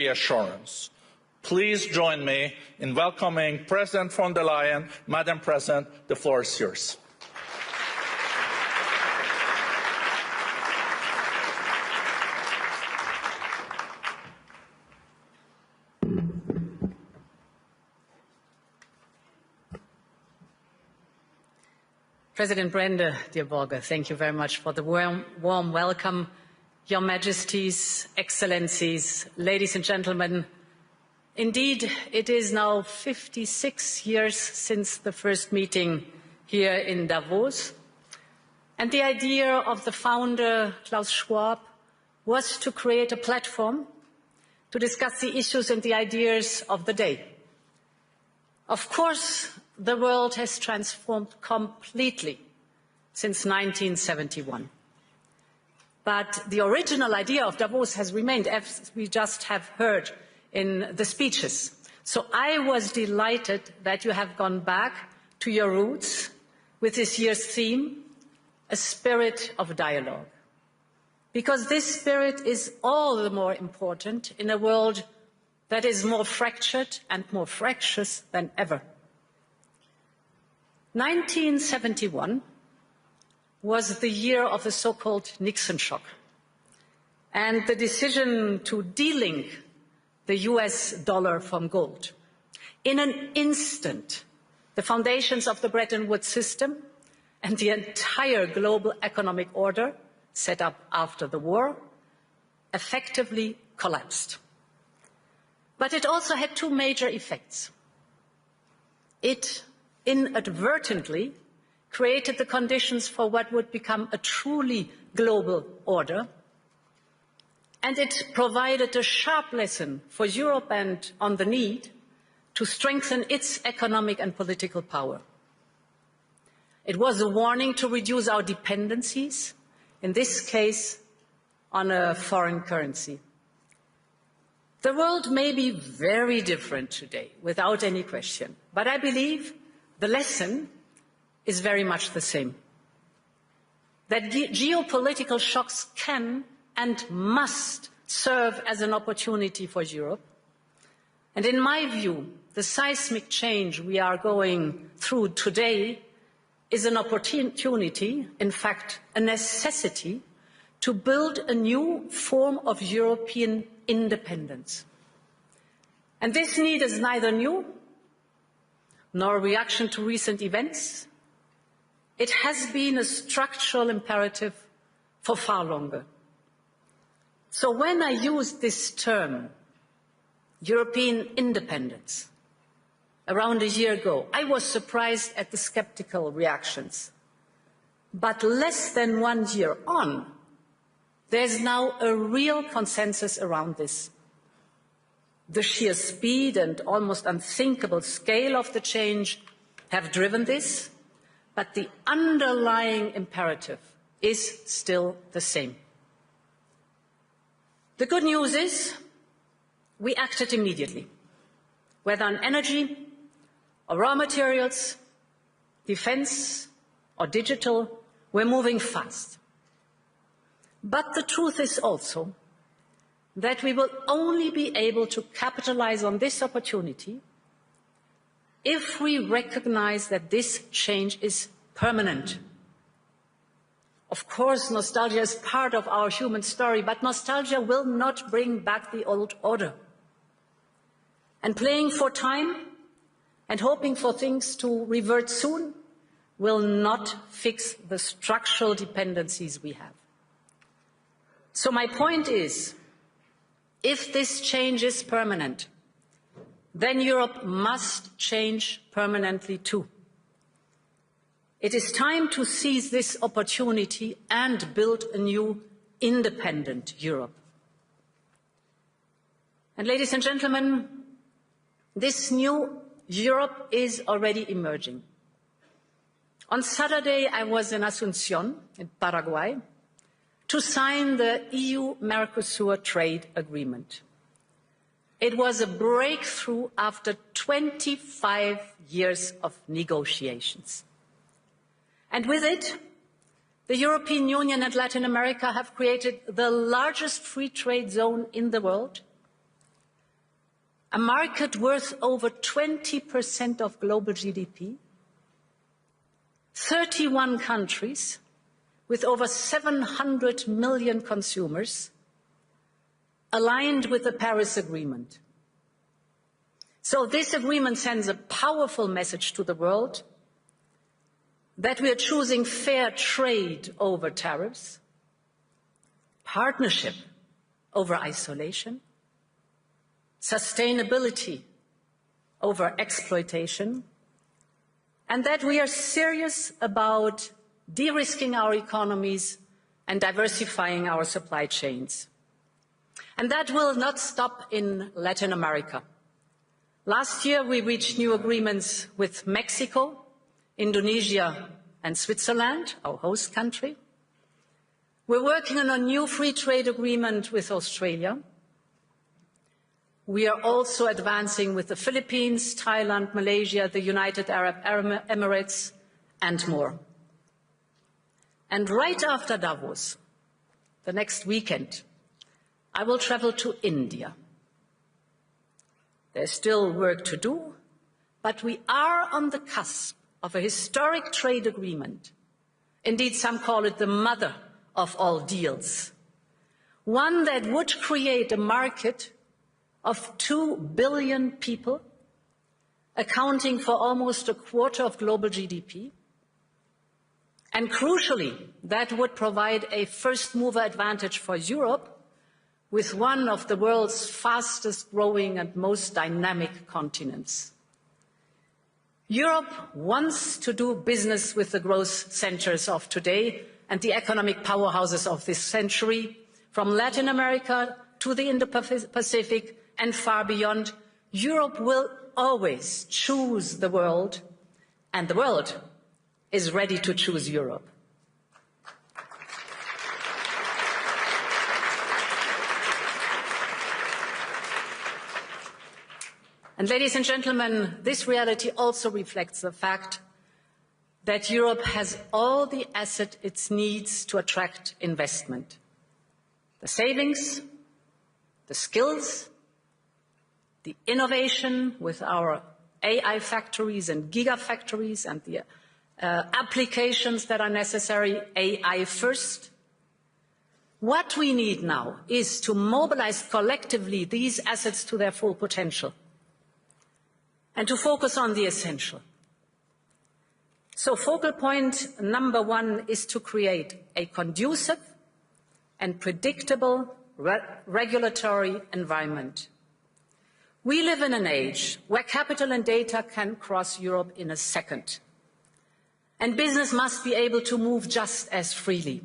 reassurance. Please join me in welcoming President von der Leyen. Madam President, the floor is yours. President Brende, dear Borge, thank you very much for the warm welcome. Your Majesties, Excellencies, ladies and gentlemen, indeed, it is now 56 years since the first meeting here in Davos. And the idea of the founder, Klaus Schwab, was to create a platform to discuss the issues and the ideas of the day. Of course, the world has transformed completely since 1971. But the original idea of Davos has remained, as we just have heard in the speeches. So I was delighted that you have gone back to your roots with this year's theme, a spirit of dialogue. Because this spirit is all the more important in a world that is more fractured and more fractious than ever. 1971 was the year of the so-called Nixon shock and the decision to delink the US dollar from gold. In an instant, the foundations of the Bretton Woods system and the entire global economic order set up after the war effectively collapsed. But it also had two major effects. It inadvertently created the conditions for what would become a truly global order, and it provided a sharp lesson for Europe and on the need to strengthen its economic and political power. It was a warning to reduce our dependencies, in this case on a foreign currency. The world may be very different today, without any question, but I believe the lesson is very much the same. That geopolitical shocks can and must serve as an opportunity for Europe. And in my view, the seismic change we are going through today is an opportunity, in fact, a necessity, to build a new form of European independence. And this need is neither new nor a reaction to recent events. It has been a structural imperative for far longer. So when I used this term, European independence, around a year ago, I was surprised at the skeptical reactions. But less than 1 year on, there's now a real consensus around this. The sheer speed and almost unthinkable scale of the change have driven this, but the underlying imperative is still the same. The good news is we acted immediately, whether on energy or raw materials, defense or digital, we're moving fast. But the truth is also that we will only be able to capitalize on this opportunity if we recognize that this change is permanent. Of course, nostalgia is part of our human story, but nostalgia will not bring back the old order. And playing for time and hoping for things to revert soon will not fix the structural dependencies we have. So my point is, if this change is permanent, then Europe must change permanently too. It is time to seize this opportunity and build a new independent Europe. And ladies and gentlemen, this new Europe is already emerging. On Saturday, I was in Asunción, in Paraguay, to sign the EU-Mercosur trade agreement. It was a breakthrough after 25 years of negotiations. And with it, the European Union and Latin America have created the largest free trade zone in the world, a market worth over 20% of global GDP, 31 countries with over 700 million consumers aligned with the Paris Agreement. So this agreement sends a powerful message to the world that we are choosing fair trade over tariffs, partnership over isolation, sustainability over exploitation, and that we are serious about de-risking our economies and diversifying our supply chains. And that will not stop in Latin America. Last year, we reached new agreements with Mexico, Indonesia, and Switzerland, our host country. We're working on a new free trade agreement with Australia. We are also advancing with the Philippines, Thailand, Malaysia, the United Arab Emirates, and more. And right after Davos, the next weekend, I will travel to India. There's still work to do, but we are on the cusp of a historic trade agreement. Indeed, some call it the mother of all deals. One that would create a market of 2 billion people, accounting for almost a quarter of global GDP. And crucially, that would provide a first-mover advantage for Europe, with one of the world's fastest-growing and most dynamic continents. Europe wants to do business with the growth centers of today and the economic powerhouses of this century, from Latin America to the Indo-Pacific and far beyond. Europe will always choose the world, and the world is ready to choose Europe. And ladies and gentlemen, this reality also reflects the fact that Europe has all the assets it needs to attract investment. The savings, the skills, the innovation with our AI factories and gigafactories and the applications that are necessary, AI first. What we need now is to mobilize collectively these assets to their full potential and to focus on the essential. So focal point number one is to create a conducive and predictable regulatory environment. We live in an age where capital and data can cross Europe in a second, and business must be able to move just as freely.